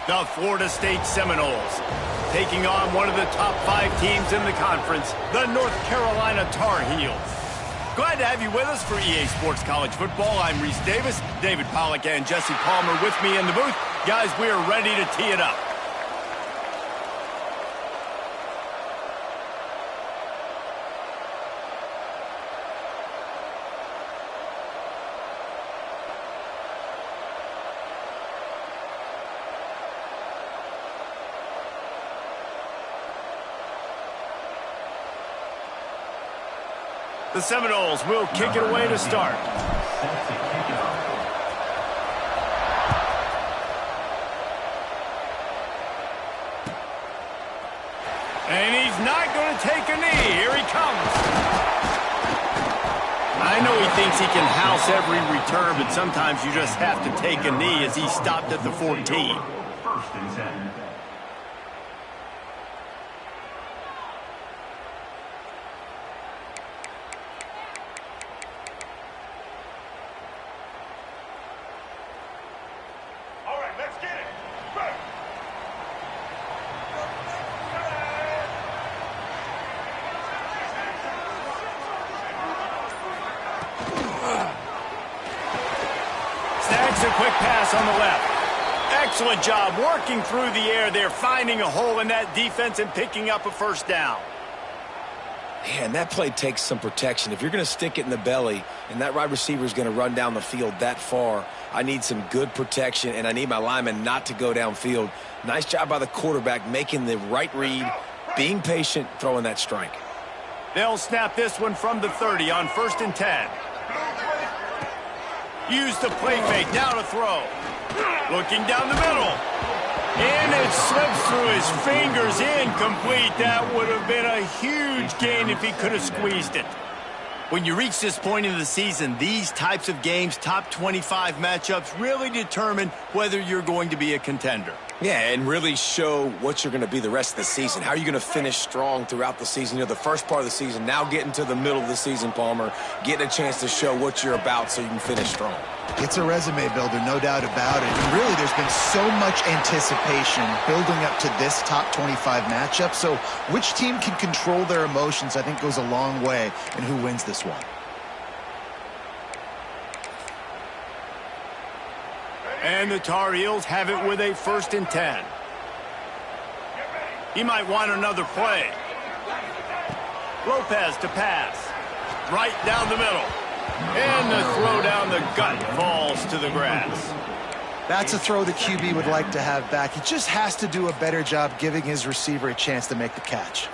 The Florida State Seminoles, taking on one of the top 5 teams in the conference, the North Carolina Tar Heels. Glad to have you with us for EA Sports College Football. I'm Reese Davis, David Pollack and Jesse Palmer with me in the booth. Guys, we are ready to tee it up. The Seminoles will kick it away to start. And he's not going to take a knee. Here he comes. I know he thinks he can house every return, but sometimes you just have to take a knee as he stopped at the 14. First and 10. A quick pass on the left. Excellent job working through the air there, finding a hole in that defense and picking up a first down. Man, that play takes some protection. If you're going to stick it in the belly and that wide receiver is going to run down the field that far, I need some good protection, and I need my lineman not to go downfield. Nice job by the quarterback making the right read, being patient, throwing that strike. They'll snap this one from the 30 on 1st and 10. Use the play fake, now to throw. Looking down the middle. And it slips through his fingers, incomplete. That would have been a huge gain if he could have squeezed it. When you reach this point in the season, these types of games, top 25 matchups, really determine whether you're going to be a contender. Yeah, and really show what you're going to be the rest of the season. How are you going to finish strong throughout the season? You know, the first part of the season, now getting to the middle of the season, Palmer, getting a chance to show what you're about so you can finish strong. It's a resume builder, no doubt about it. And really, there's been so much anticipation building up to this top 25 matchup. So which team can control their emotions, I think, goes a long way in who wins this one. And the Tar Heels have it with a 1st and 10. He might want another play. Lopez to pass. Right down the middle. And the throw down the gut falls to the grass. That's a throw the QB would like to have back. He just has to do a better job giving his receiver a chance to make the catch.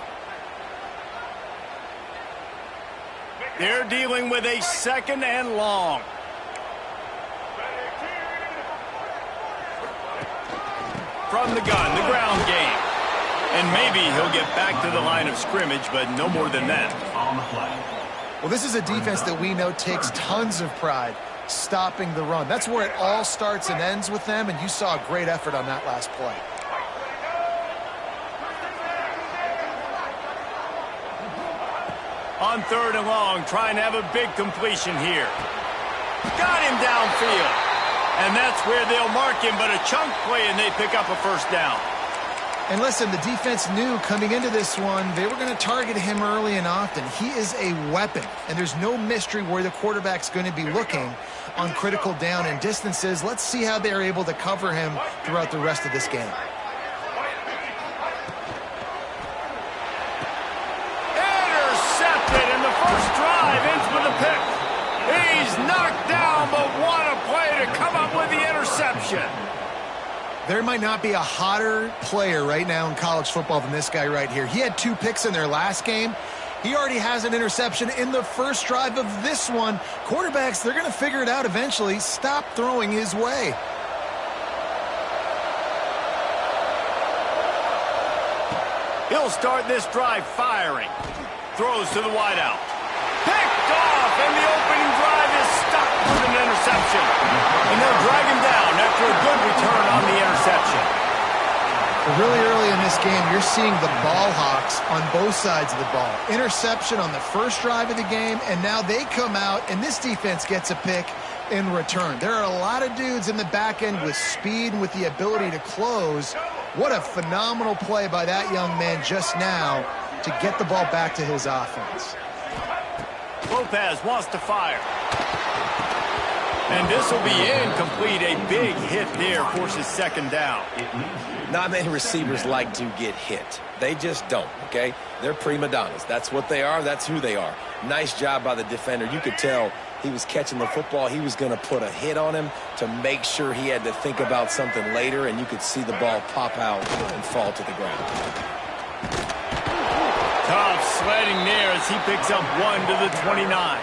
They're dealing with a 2nd and long. From the gun, the ground game. And maybe he'll get back to the line of scrimmage, but no more than that. On the play. Well, this is a defense that we know takes tons of pride stopping the run. That's where it all starts and ends with them, and you saw a great effort on that last play. On 3rd and long, trying to have a big completion here. Got him downfield. And that's where they'll mark him, but a chunk play, and they pick up a first down. And listen, the defense knew coming into this one, they were going to target him early and often. He is a weapon, and there's no mystery where the quarterback's going to be looking on critical down and distances. Let's see how they're able to cover him throughout the rest of this game. Intercepted in the first drive, ends with a pick. He's knocked down, but what a play to come up with the interception. There might not be a hotter player right now in college football than this guy right here. He had 2 picks in their last game. He already has an interception in the first drive of this one. Quarterbacks, they're going to figure it out eventually. Stop throwing his way. He'll start this drive firing. Throws to the wideout. Picked off, and the opening drive is stopped with an interception. And they'll drag him down after a good return on the interception. Really early in this game, you're seeing the ball hawks on both sides of the ball. Interception on the first drive of the game, and now they come out, and this defense gets a pick. in return. There are a lot of dudes in the back end with speed and with the ability to close. What a phenomenal play by that young man just now to get the ball back to his offense. Lopez wants to fire. And this will be incomplete. A big hit there forces second down. Not many receivers like to get hit. They just don't, okay? They're prima donnas. That's what they are. That's who they are. Nice job by the defender. You could tell he was catching the football. He was going to put a hit on him to make sure he had to think about something later, and you could see the ball pop out and fall to the ground. Tough sledding there as he picks up 1 to the 29.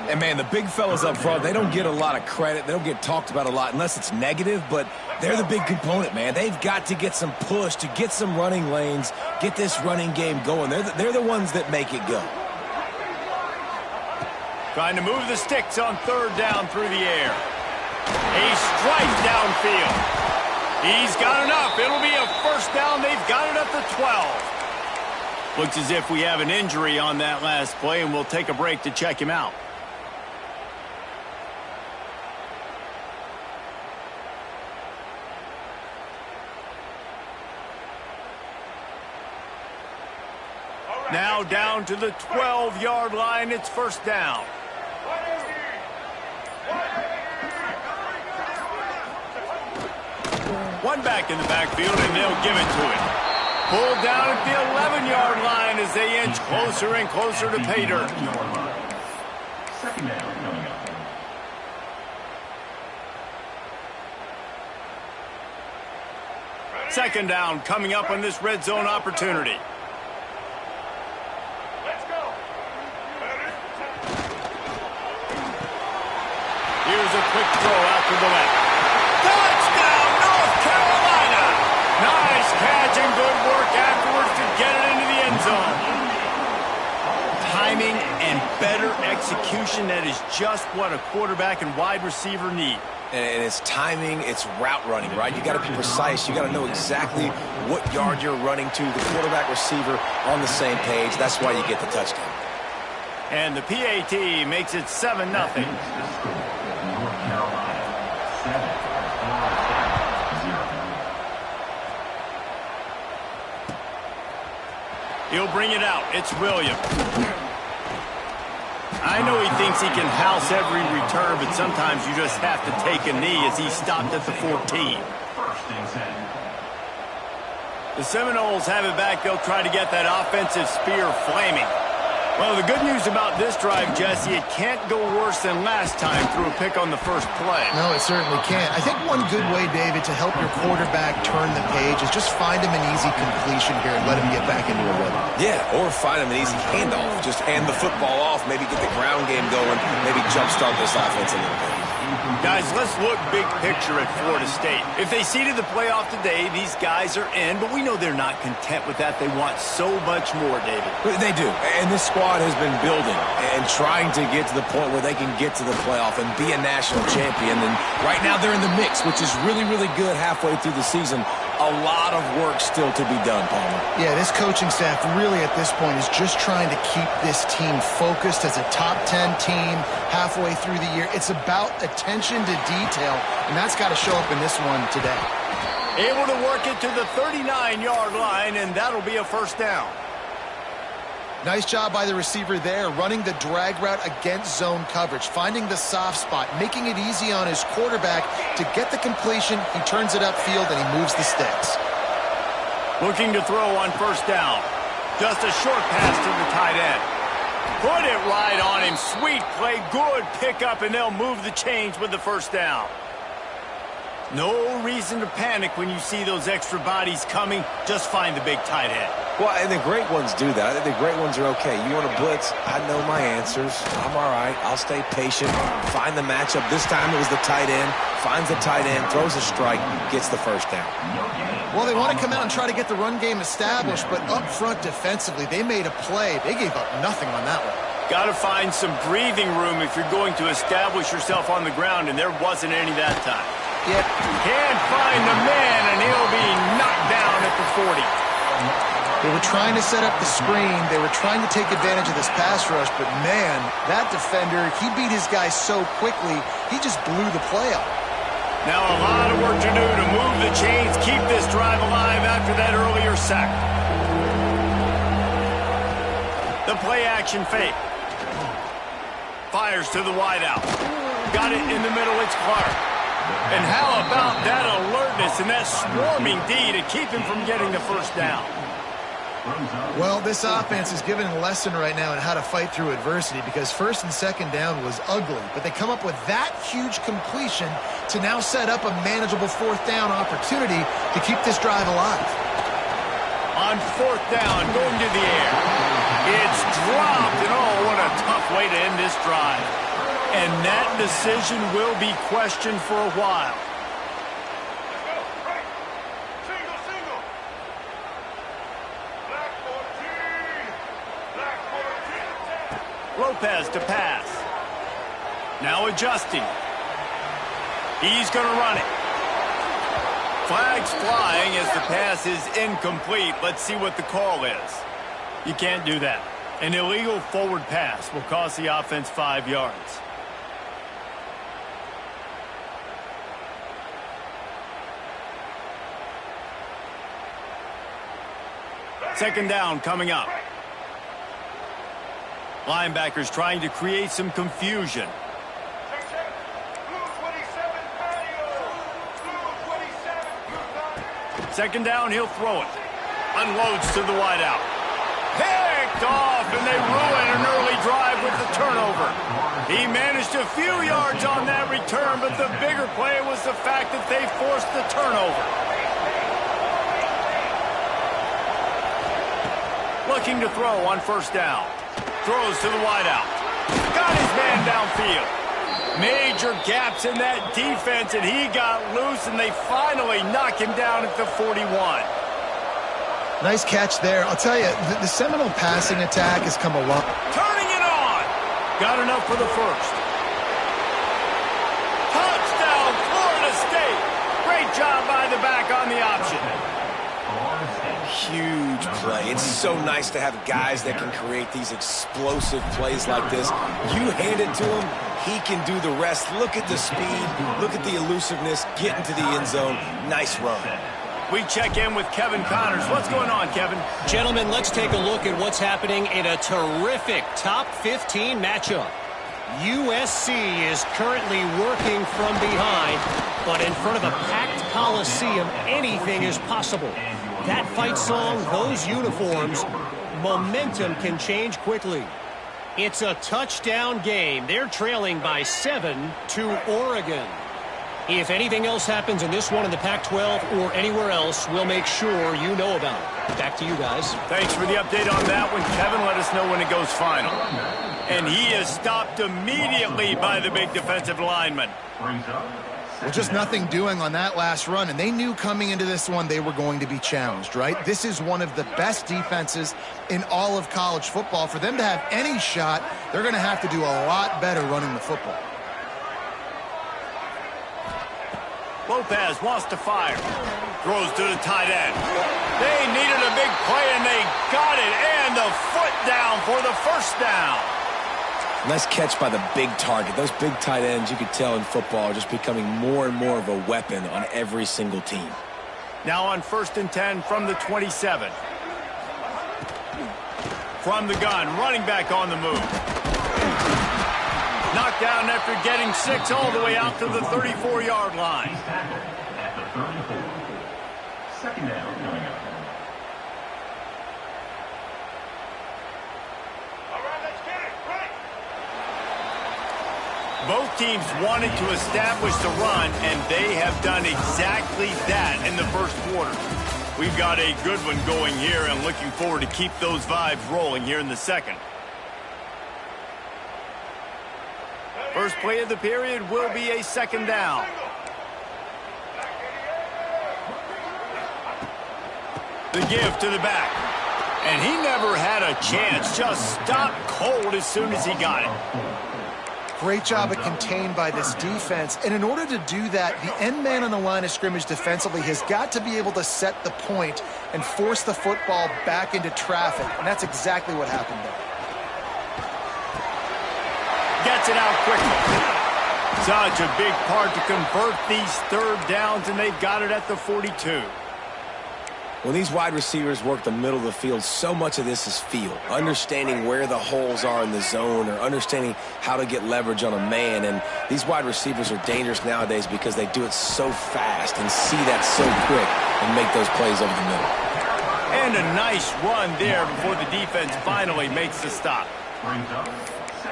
And, man, the big fellas up front, they don't get a lot of credit. They don't get talked about a lot unless it's negative, but they're the big component, man. They've got to get some push, to get some running lanes, get this running game going. They're the ones that make it go. Trying to move the sticks on third down through the air. A strike downfield. He's got enough. It'll be a first down. They've got it at the 12. Looks as if we have an injury on that last play, and we'll take a break to check him out. Now down to the 12-yard line. It's first down. One back in the backfield, and they'll give it to him. Pulled down at the 11-yard line as they inch closer and closer to pay dirt. Second down coming up. Second down coming up on this red zone opportunity. Here's a quick throw out to the left. Touchdown, North Carolina! Nice catch and good work afterwards to get it into the end zone. Timing and better execution, that is just what a quarterback and wide receiver need. And it's timing, it's route running, right? You got to be precise. You got to know exactly what yard you're running to. The quarterback, receiver on the same page. That's why you get the touchdown. And the PAT makes it 7-0. He'll bring it out. It's Williams. I know he thinks he can house every return, but sometimes you just have to take a knee as he stopped at the 14. First and 10. The Seminoles have it back. They'll try to get that offensive spear flaming. Well, the good news about this drive, Jesse, it can't go worse than last time through a pick on the first play. No, it certainly can't. I think one good way, David, to help your quarterback turn the page is just find him an easy completion here and let him get back into a rhythm. Yeah, or find him an easy handoff. Just hand the football off, maybe get the ground game going, maybe jumpstart this offense a little bit. Guys, let's look big picture at Florida State. If they seeded the playoff today, these guys are in, but we know they're not content with that. They want so much more, David. They do, and this squad has been building and trying to get to the point where they can get to the playoff and be a national champion. And right now they're in the mix, which is really, really good halfway through the season. A lot of work still to be done, Palmer. Yeah, this coaching staff really at this point is just trying to keep this team focused as a top 10 team halfway through the year. It's about attention to detail, and that's got to show up in this one today. Able to work it to the 39-yard line, and that'll be a first down. Nice job by the receiver there, running the drag route against zone coverage, finding the soft spot, making it easy on his quarterback to get the completion. He turns it upfield, and he moves the sticks. Looking to throw on first down. Just a short pass to the tight end. Put it right on him. Sweet play, good pickup, and they'll move the chains with the first down. No reason to panic when you see those extra bodies coming. Just find the big tight end. Well, and the great ones do that. I think the great ones are okay. You want to blitz? I know my answers. I'm all right. I'll stay patient. Find the matchup. This time it was the tight end. Finds the tight end, throws a strike, gets the first down. Well, they want to come out and try to get the run game established, but up front defensively, they made a play. They gave up nothing on that one. Got to find some breathing room if you're going to establish yourself on the ground, and there wasn't any that time. Yep. Can't find the man, and he'll be knocked down at the 40. They were trying to set up the screen. They were trying to take advantage of this pass rush, but man, that defender, he beat his guy so quickly, he just blew the play up. Now a lot of work to do to move the chains, keep this drive alive after that earlier sack. The play action fake. Fires to the wideout. Got it in the middle, it's Clark. And how about that alertness and that swarming D to keep him from getting the first down? Well, this offense is given a lesson right now on how to fight through adversity because first and second down was ugly, but they come up with that huge completion to now set up a manageable fourth down opportunity to keep this drive alive. On fourth down, going to the air. It's dropped, and oh, what a tough way to end this drive. And that decision will be questioned for a while. Lopez to pass. Now adjusting. He's going to run it. Flags flying as the pass is incomplete. Let's see what the call is. You can't do that. An illegal forward pass will cost the offense 5 yards. Second down coming up. Linebackers trying to create some confusion. Second down, he'll throw it. Unloads to the wideout. Picked off, and they ruin an early drive with the turnover. He managed a few yards on that return, but the bigger play was the fact that they forced the turnover. Looking to throw on first down. Throws to the wideout. Got his man downfield. Major gaps in that defense, and he got loose, and they finally knock him down at the 41. Nice catch there. I'll tell you, the Seminole passing attack has come a long. Turning it on. Got enough for the first. Touchdown, Florida State. Great job by the back on the option. Huge play. It's so nice to have guys that can create these explosive plays like this. You hand it to him, he can do the rest. Look at the speed. Look at the elusiveness. Get into the end zone. Nice run. We check in with Kevin Connors. What's going on, Kevin? Gentlemen, let's take a look at what's happening in a terrific top 15 matchup. USC is currently working from behind, but in front of a packed Coliseum, anything is possible. That fight song, those uniforms, momentum can change quickly. It's a touchdown game. They're trailing by 7 to Oregon. If anything else happens in this one in the Pac-12 or anywhere else, we'll make sure you know about it. Back to you guys. Thanks for the update on that one, Kevin. Let us know when it goes final. And he is stopped immediately by the big defensive lineman. Well, just nothing doing on that last run, and they knew coming into this one they were going to be challenged, right? This is one of the best defenses in all of college football. For them to have any shot, they're going to have to do a lot better running the football. Lopez wants to fire. Throws to the tight end. They needed a big play, and they got it. And the foot down for the first down. Nice catch by the big target. Those big tight ends, you could tell in football, are just becoming more and more of a weapon on every single team. Now on 1st and 10 from the 27. From the gun, running back on the move. Knocked down after getting 6 all the way out to the 34-yard line. At the 34. Second down coming up. Both teams wanted to establish the run, and they have done exactly that in the first quarter. We've got a good one going here, and looking forward to keep those vibes rolling here in the second. First play of the period will be a second down. The give to the back. And he never had a chance. Just stopped cold as soon as he got it. Great job of contained by this defense. And in order to do that, the end man on the line of scrimmage defensively has got to be able to set the point and force the football back into traffic. And that's exactly what happened there. Gets it out quickly. Such a big part to convert these third downs, and they've got it at the 42. When these wide receivers work the middle of the field, so much of this is feel. Understanding where the holes are in the zone or understanding how to get leverage on a man. And these wide receivers are dangerous nowadays because they do it so fast and see that so quick and make those plays over the middle. And a nice run there before the defense finally makes the stop.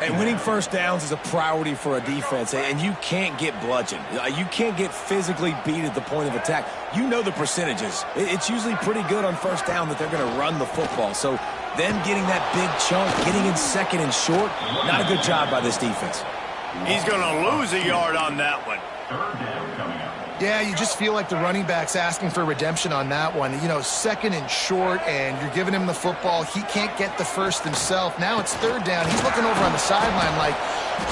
And winning first downs is a priority for a defense, and you can't get bludgeoned. You can't get physically beat at the point of attack. You know the percentages. It's usually pretty good on first down that they're going to run the football. So them getting that big chunk, getting in second and short, not a good job by this defense. He's going to lose a yard on that one. Third down coming up. Yeah, you just feel like the running back's asking for redemption on that one. You know, second and short, and you're giving him the football. He can't get the first himself. Now it's third down. He's looking over on the sideline like,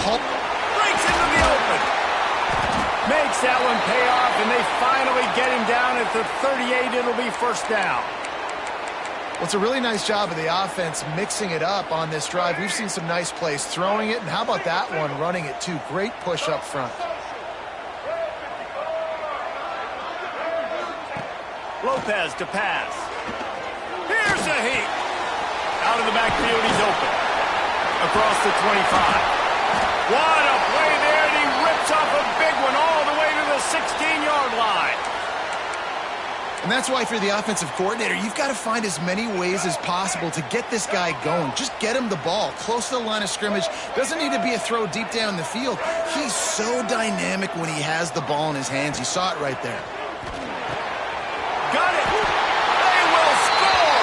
breaks into the open. Makes that one pay off, and they finally get him down at the 38. It'll be first down. Well, it's a really nice job of the offense mixing it up on this drive. We've seen some nice plays throwing it, and how about that one running it too? Great push up front. Lopez to pass. Here's a heat. Out of the backfield, he's open. Across the 25. What a play there, and he rips off a big one all the way to the 16-yard line. And that's why, if you're the offensive coordinator, you've got to find as many ways as possible to get this guy going. Just get him the ball close to the line of scrimmage. Doesn't need to be a throw deep down the field. He's so dynamic when he has the ball in his hands. You saw it right there. Got it. They will score.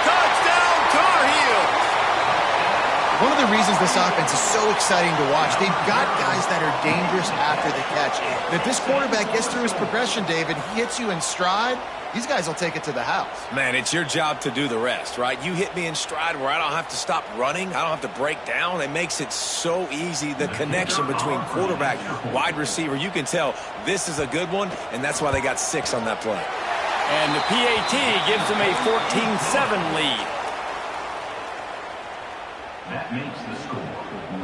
Touchdown, Tar Heels. One of the reasons this offense is so exciting to watch, they've got guys that are dangerous after the catch. And if this quarterback gets through his progression, David, he hits you in stride, these guys will take it to the house. Man, it's your job to do the rest, right? You hit me in stride where I don't have to stop running. I don't have to break down. It makes it so easy. The connection between quarterback, wide receiver, you can tell this is a good one, and that's why they got 6 on that play. And the PAT gives them a 14-7 lead. That makes the score.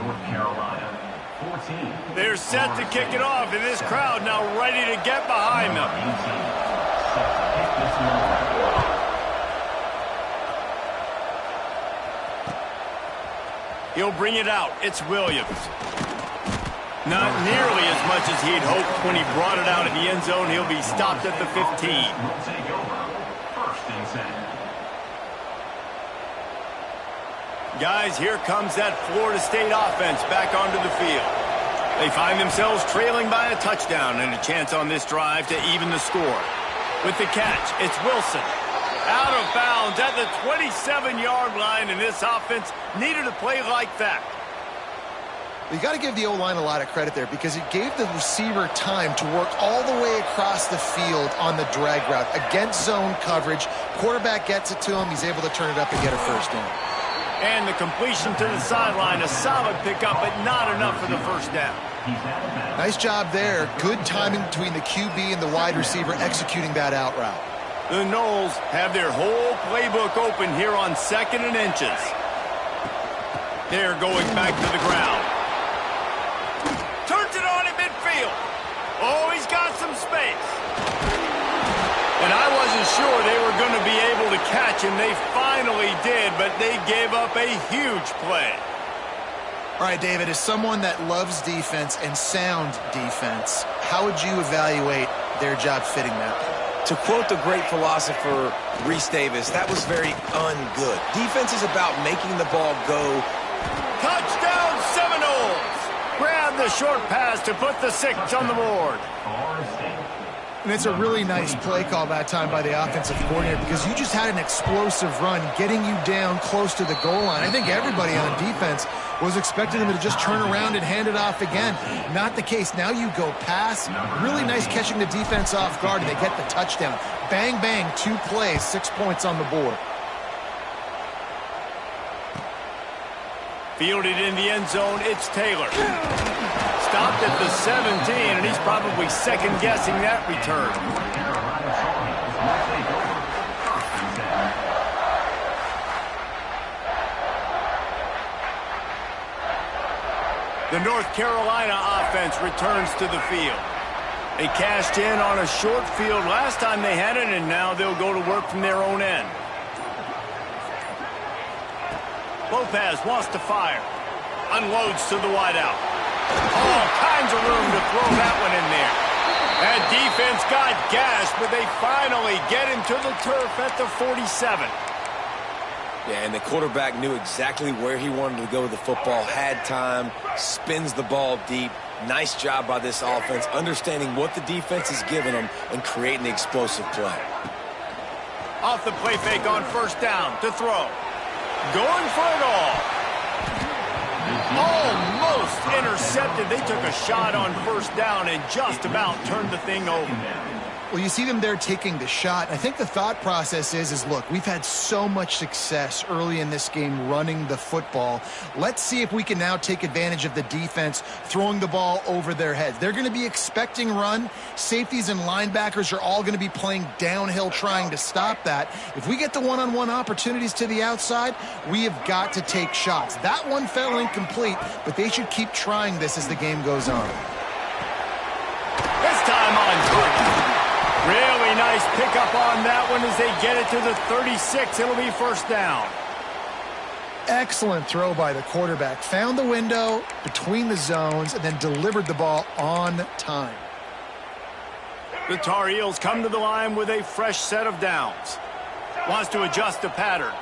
North Carolina, 14. They're set to kick it off, and this crowd now ready to get behind them. 18. Set to hit this one. He'll bring it out. It's Williams. Not nearly as much as he'd hoped when he brought it out in the end zone. He'll be stopped at the 15. Will take over. First and 10. Guys, here comes that Florida State offense back onto the field. They find themselves trailing by a touchdown and a chance on this drive to even the score. With the catch, it's Wilson. Out of bounds at the 27-yard line, and this offense needed a play like that. You got to give the O-line a lot of credit there because it gave the receiver time to work all the way across the field on the drag route. Against zone coverage, quarterback gets it to him, he's able to turn it up and get a first down. And the completion to the sideline, a solid pickup, but not enough for the first down. Nice job there. Good timing between the QB and the wide receiver executing that out route. The Noles have their whole playbook open here on 2nd and inches. They're going back to the ground. Turns it on in midfield. Oh, he's got some space. And I wasn't sure they were going to be able to catch him. They finally did, but they gave up a huge play. All right, David, as someone that loves defense and sound defense, how would you evaluate their job fitting that? To quote the great philosopher Reese Davis, that was very ungood. Defense is about making the ball go. Touchdown Seminoles! Grab the short pass to put the 6 on the board. And it's a really nice play call that time by the offensive coordinator because you just had an explosive run getting you down close to the goal line. I think everybody on defense was expecting them to just turn around and hand it off again. Not the case. Now you go pass. Really nice catching the defense off guard, and they get the touchdown. Bang, bang, 2 plays, 6 points on the board. Fielded in the end zone, it's Taylor. Stopped at the 17, and he's probably second-guessing that return. The North Carolina offense returns to the field. They cashed in on a short field last time they had it, and now they'll go to work from their own end. Lopez wants to fire. Unloads to the wideout. All kinds of room to throw that one in there. That defense got gashed, but they finally get him to the turf at the 47. Yeah, and the quarterback knew exactly where he wanted to go with the football, had time, spins the ball deep. Nice job by this offense, understanding what the defense is giving them and creating the explosive play. Off the play fake on first down to throw. Going for it all. Almost intercepted. They took a shot on first down and just about turned the thing over. Well, you see them there taking the shot. I think the thought process is look, we've had so much success early in this game running the football. Let's see if we can now take advantage of the defense throwing the ball over their heads. They're going to be expecting run. Safeties and linebackers are all going to be playing downhill trying to stop that. If we get the one-on-one opportunities to the outside, we have got to take shots. That one fell incomplete, but they should keep trying this as the game goes on. This time on target. Really nice pickup on that one as they get it to the 36. It'll be first down. Excellent throw by the quarterback. Found the window between the zones and then delivered the ball on time. The Tar Heels come to the line with a fresh set of downs. Wants to adjust the pattern.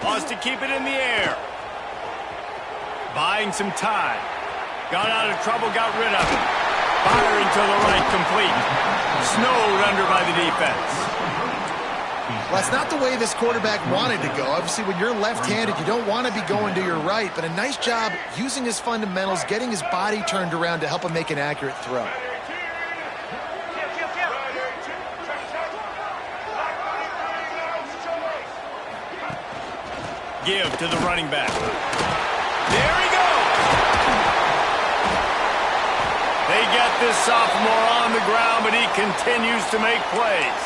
Wants to keep it in the air. Buying some time. Got out of trouble, got rid of it. Firing to the right, complete. Snowed under by the defense. Well, that's not the way this quarterback wanted to go. Obviously, when you're left-handed, you don't want to be going to your right, but a nice job using his fundamentals, getting his body turned around to help him make an accurate throw. Give to the running back. There he goes. They get this sophomore on the ground, but he continues to make plays.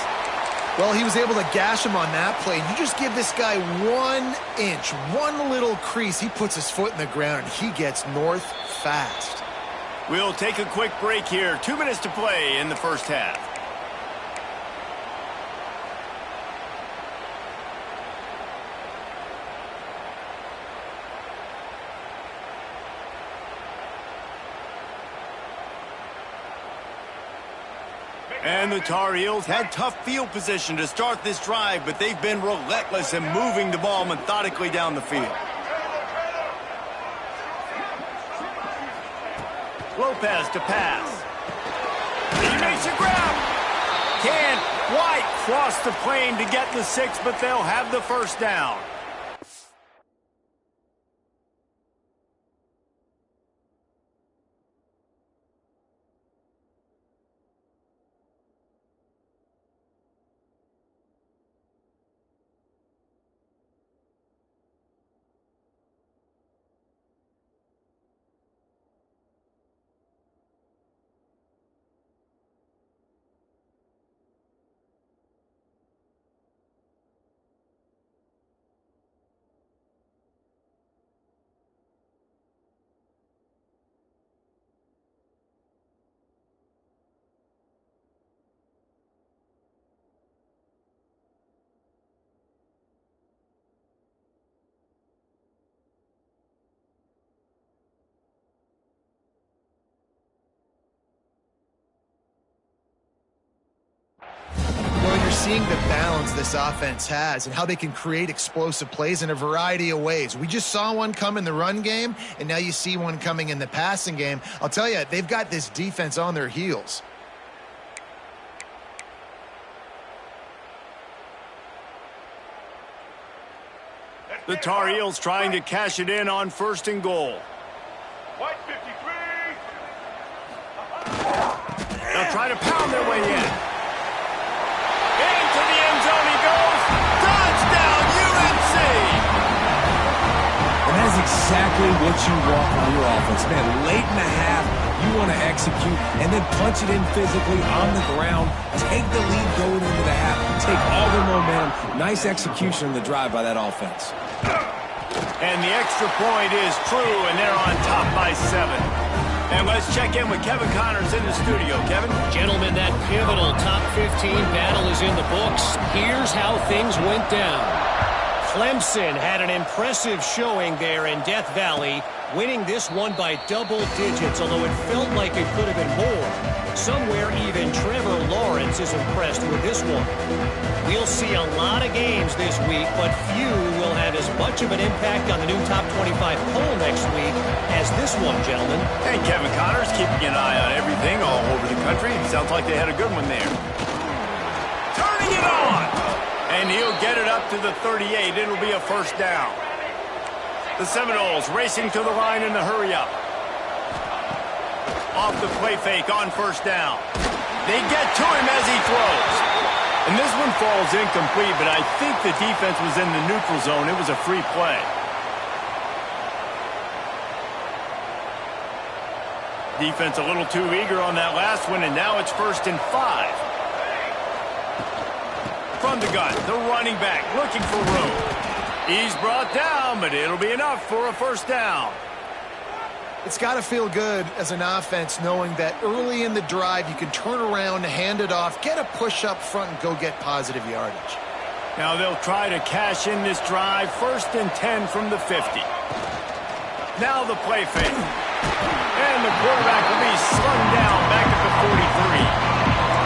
Well, he was able to gash him on that play. You just give this guy 1 inch, one little crease. He puts his foot in the ground, and he gets north fast. We'll take a quick break here. 2 minutes to play in the first half. And the Tar Heels had tough field position to start this drive, but they've been relentless in moving the ball methodically down the field. Lopez to pass. He makes a grab. Can't quite cross the plane to get the 6, but they'll have the first down. Seeing the balance this offense has and how they can create explosive plays in a variety of ways. We just saw one come in the run game, and now you see one coming in the passing game. I'll tell you, they've got this defense on their heels. The Tar Heels trying to cash it in on 1st and goal. White 53. They'll try to pound their way in. Into the end zone he goes. exactly what you want from your offense. Man, late in the half, you want to execute and then punch it in physically on the ground. Take the lead going into the half. Take all the momentum. Nice execution on the drive by that offense. And the extra point is true, and they're on top by 7. And let's check in with Kevin Connors in the studio. Kevin? Gentlemen, that pivotal top 15 battle is in the books. Here's how things went down. Clemson had an impressive showing there in Death Valley, winning this one by double digits, although it felt like it could have been more. Somewhere even Trevor Lawrence is impressed with this one. We'll see a lot of games this week, but few will have as much of an impact on the new top 25 poll next week as this one, gentlemen. And Kevin Connors keeping an eye on everything all over the country. Sounds like they had a good one there. Turning it on! And he'll get it up to the 38. It'll be a first down. The Seminoles racing to the line in the hurry-up. Off the play fake on first down. They get to him as he throws. And this one falls incomplete, but I think the defense was in the neutral zone. It was a free play. Defense a little too eager on that last one, and now it's 1st and 5. From the gun, the running back looking for room. He's brought down, but it'll be enough for a first down. It's got to feel good as an offense knowing that early in the drive you can turn around, hand it off, get a push up front, and go get positive yardage. Now they'll try to cash in this drive. 1st and 10 from the 50. Now the play fake. And the quarterback will be slung down back at the 43.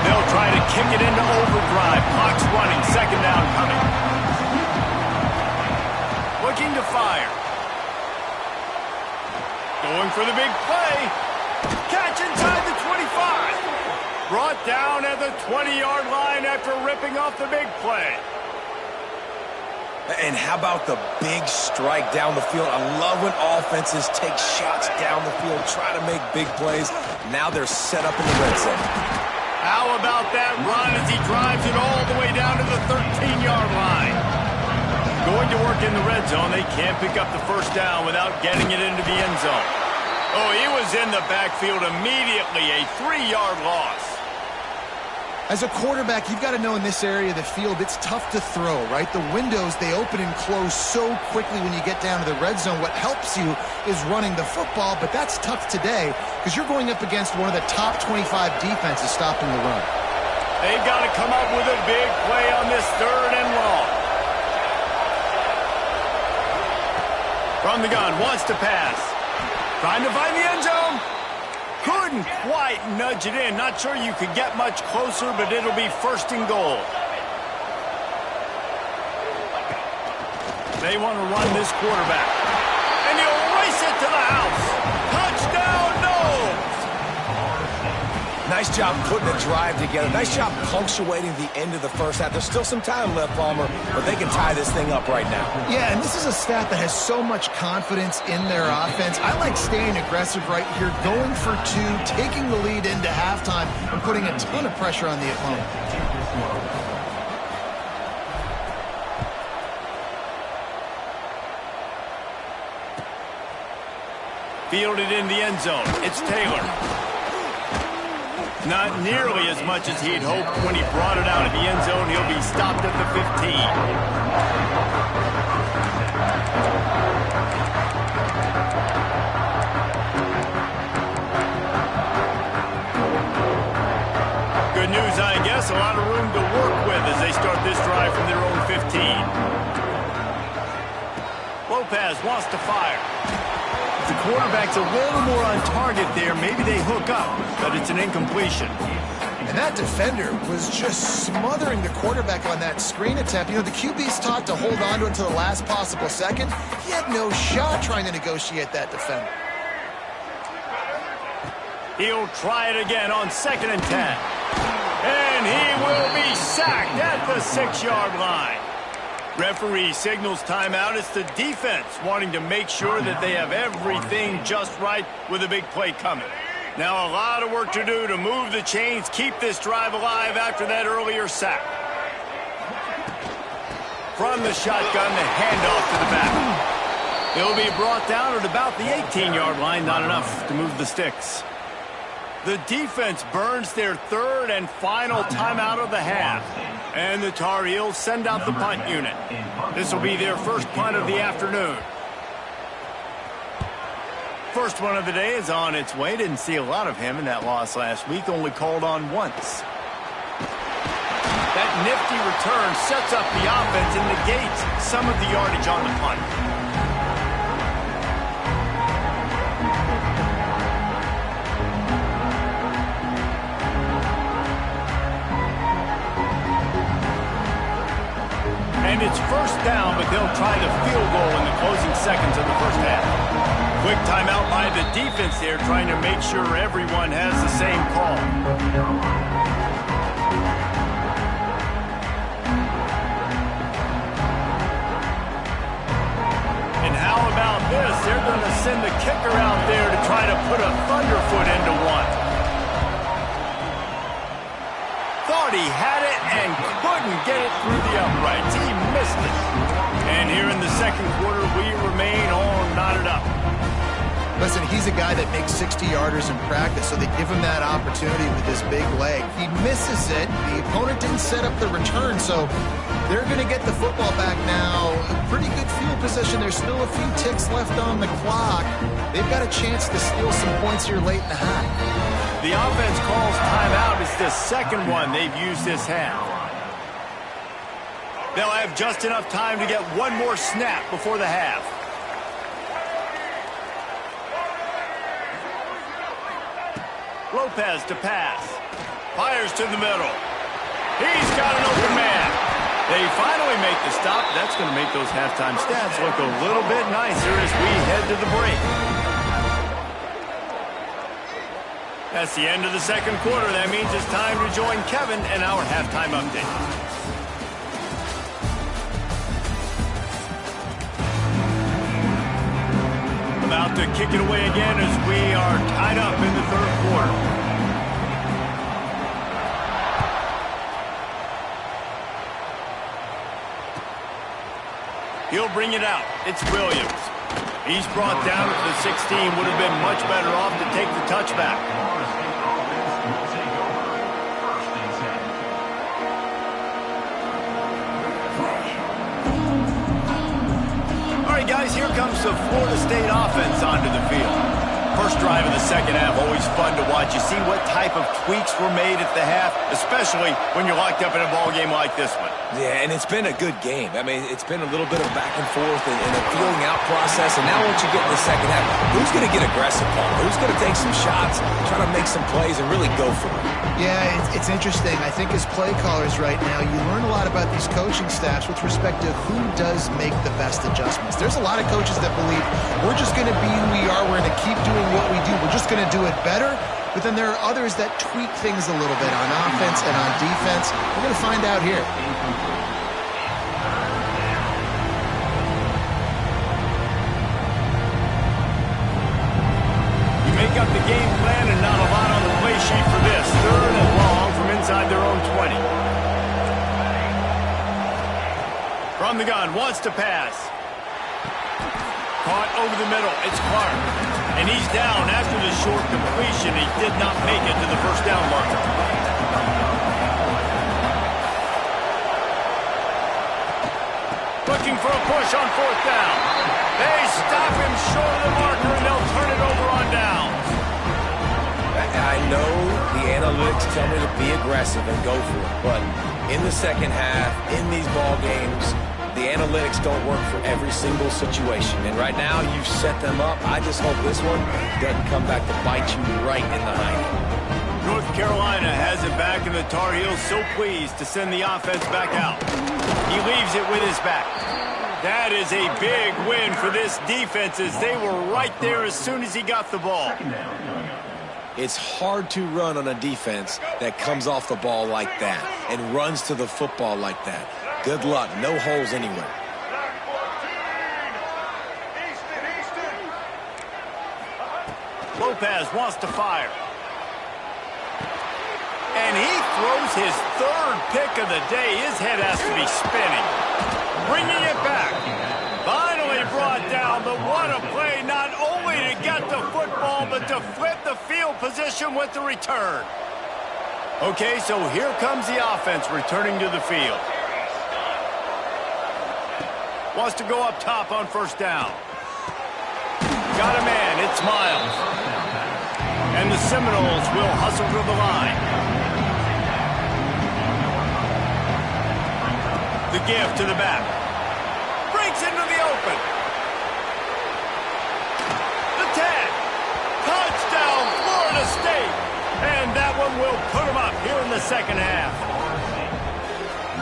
They'll try to kick it into overdrive. Clock's running. 2nd down coming. Looking to fire. Going for the big play. Catch inside the 25. Brought down at the 20-yard line after ripping off the big play. And how about the big strike down the field? I love when offenses take shots down the field, try to make big plays. Now they're set up in the red zone. How about that run as he drives it all the way down to the 13-yard line? Going to work in the red zone. They can't pick up the first down without getting it into the end zone. Oh, he was in the backfield immediately. A 3-yard loss. As a quarterback, you've got to know in this area of the field, it's tough to throw, right? The windows, they open and close so quickly when you get down to the red zone. What helps you is running the football, but that's tough today because you're going up against one of the top 25 defenses stopping the run. They've got to come up with a big play on this 3rd and long. From the gun, wants to pass. Trying to find the end zone. Couldn't quite nudge it in. Not sure you could get much closer, but it'll be 1st and goal. They want to run this quarterback. And he'll race it to the house. Touchdown, Noles! Nice job putting a drive together. Nice job punctuating the end of the first half. There's still some time left, Palmer, but they can tie this thing up right now. Yeah, and this is a staff that has so much confidence in their offense. I like staying aggressive right here, going for 2, taking the lead into halftime, and putting a ton of pressure on the opponent. Fielded in the end zone. It's Taylor. Not nearly as much as he'd hoped when he brought it out of the end zone. He'll be stopped at the 15. Good news, I guess. A lot of room to work with as they start this drive from their own 15. Lopez wants to fire. The quarterback's a little more on target there. Maybe they hook up, but it's an incompletion. And that defender was just smothering the quarterback on that screen attempt. You know, the QB's taught to hold on to it until the last possible second. He had no shot trying to negotiate that defender. He'll try it again on 2nd and 10. And he will be sacked at the 6-yard line. Referee signals timeout. It's the defense wanting to make sure that they have everything just right with a big play coming. Now a lot of work to do to move the chains, keep this drive alive after that earlier sack. From the shotgun, the handoff to the back. He'll be brought down at about the 18-yard line, not enough to move the sticks. The defense burns their third and final timeout of the half. And the Tar Heels send out the punt unit. This will be their first punt of the afternoon. First one of the day is on its way. Didn't see a lot of him in that loss last week. Only called on once. That nifty return sets up the offense and negates some of the yardage on the punt. And it's first down, but they'll try the field goal in the closing seconds of the first half. Quick timeout by the defense there, trying to make sure everyone has the same call. And how about this? They're going to send the kicker out there to try to put a thunderfoot into one. Thought he had it and couldn't get it through the uprights. He missed it. And here in the second quarter, we remain all knotted up. Listen, he's a guy that makes 60-yarders in practice, so they give him that opportunity with this big leg. He misses it. The opponent didn't set up the return, so they're going to get the football back now. A pretty good field position. There's still a few ticks left on the clock. They've got a chance to steal some points here late in the half. The offense calls timeout. It's the second one they've used this half. They'll have just enough time to get one more snap before the half. Lopez to pass. Fires to the middle. He's got an open man. They finally make the stop. That's going to make those halftime stats look a little bit nicer as we head to the break. That's the end of the second quarter. That means it's time to join Kevin and our halftime update. About to kick it away again as we are tied up in the third quarter. He'll bring it out. It's Williams. He's brought down at the 16. Would have been much better off to take the touchback. Guys, here comes the Florida State offense onto the field. First drive of the second half, always fun to watch. You see what type of tweaks were made at the half, especially when you're locked up in a ball game like this one. Yeah, and it's been a good game. I mean, it's been a little bit of back and forth and a feeling out process. And now once you get in the second half, who's going to get aggressive, Paul? Who's going to take some shots, try to make some plays, and really go for it? Yeah, it's interesting. I think as play callers right now, you learn a lot about these coaching staffs with respect to who does make the best adjustments. There's a lot of coaches that believe we're just going to be who we are. We're going to keep doing what we do. We're just going to do it better. But then there are others that tweak things a little bit on offense and on defense. We're going to find out here. You make up the game plan and not a lot on the play sheet for this. Third and long from inside their own 20. From the gun, wants to pass. Caught over the middle. It's Clark. And he's down after the short completion. He did not make it to the first down marker. Looking for a push on fourth down. They stop him short of the marker, and they'll turn it over on downs. I know the analytics tell me to be aggressive and go for it, but in the second half, in these ball games, the analytics don't work for every single situation. And right now, you've set them up. I just hope this one doesn't come back to bite you right in the hind. North Carolina has it back, and the Tar Heels so pleased to send the offense back out. He leaves it with his back. That is a big win for this defense as they were right there as soon as he got the ball. It's hard to run on a defense that comes off the ball like that and runs to the football like that. Good luck. No holes anywhere. Lopez wants to fire. And he throws his third pick of the day. His head has to be spinning. Bringing it back. Finally brought down the able to flip the field position with the return. Okay, so here comes the offense returning to the field. Wants to go up top on first down. Got a man, it's Miles. And the Seminoles will hustle to the line. The give to the back. Breaks into the open. The tag. Touchdown, Florida State. And that one will put them up here in the second half.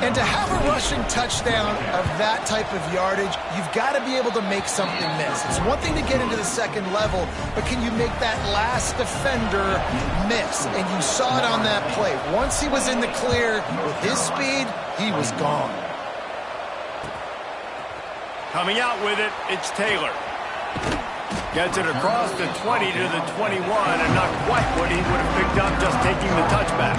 And to have a rushing touchdown of that type of yardage, you've got to be able to make something miss. It's one thing to get into the second level, but can you make that last defender miss? And you saw it on that play. Once he was in the clear with his speed, he was gone. Coming out with it, it's Taylor. Gets it across the 20 to the 21, and not quite what he would have picked up just taking the touchback.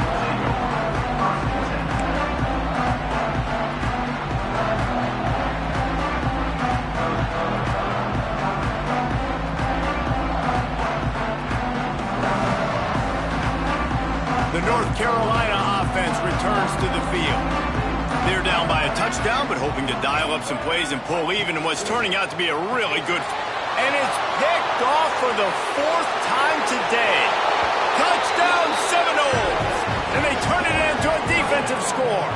The North Carolina offense returns to the field. They're down by a touchdown, but hoping to dial up some plays and pull even in what's turning out to be a really good. And it's picked off for the fourth time today. Touchdown Seminoles! And they turn it into a defensive score.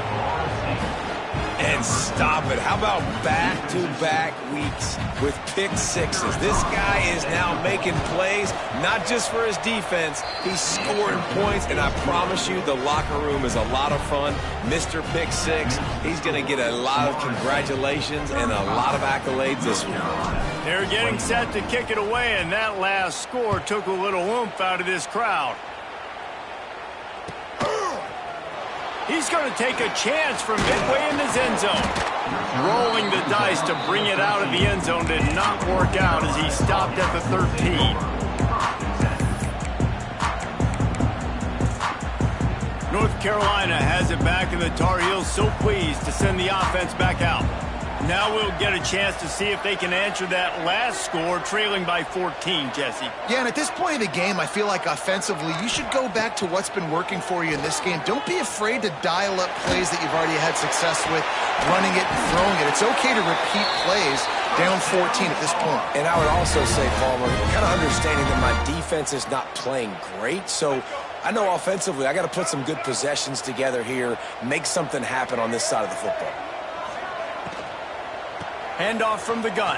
And stop it. How about back-to-back weeks with pick sixes? This guy is now making plays, not just for his defense. He's scoring points, and I promise you the locker room is a lot of fun. Mr. Pick Six, he's going to get a lot of congratulations and a lot of accolades this week. They're getting set to kick it away, and that last score took a little oomph out of this crowd. He's going to take a chance from midway in his end zone. Rolling the dice to bring it out of the end zone did not work out as he stopped at the 13. North Carolina has it back, and the Tar Heels so pleased to send the offense back out. Now we'll get a chance to see if they can answer that last score, trailing by 14, Jesse. Yeah, and at this point of the game, I feel like offensively, you should go back to what's been working for you in this game. Don't be afraid to dial up plays that you've already had success with, running it and throwing it. It's okay to repeat plays down 14 at this point. And I would also say, Palmer, kind of understanding that my defense is not playing great, so I know offensively I got to put some good possessions together here, make something happen on this side of the football. Handoff from the gun.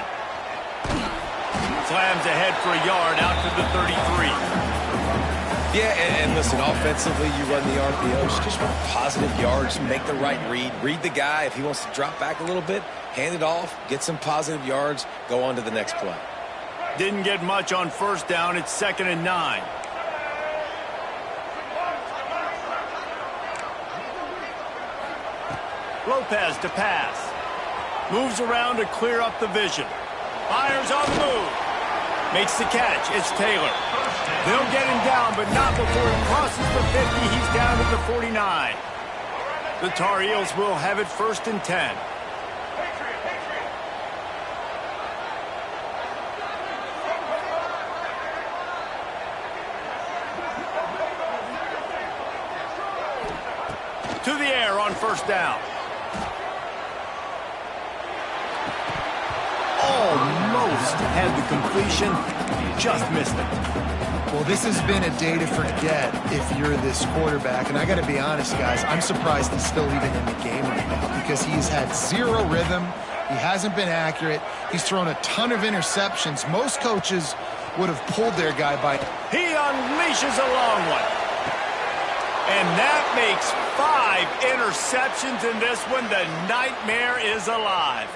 Slams ahead for a yard out to the 33. Yeah, and listen, offensively, you run the RPOs, just run positive yards, make the right read the guy. If he wants to drop back a little bit, hand it off, get some positive yards, go on to the next play. Didn't get much on first down. It's 2nd and 9. Lopez to pass. Moves around to clear up the vision. Fires on the move. Makes the catch. It's Taylor. They'll get him down, but not before he crosses the 50. He's down to the 49. The Tar Heels will have it 1st and 10. To the air on first down. Almost had the completion, just missed it. Well, this has been a day to forget if you're this quarterback. And I got to be honest, guys, I'm surprised he's still even in the game right now because he's had zero rhythm. He hasn't been accurate. He's thrown a ton of interceptions. Most coaches would have pulled their guy by. He unleashes a long one. And that makes 5 interceptions in this one. The nightmare is alive.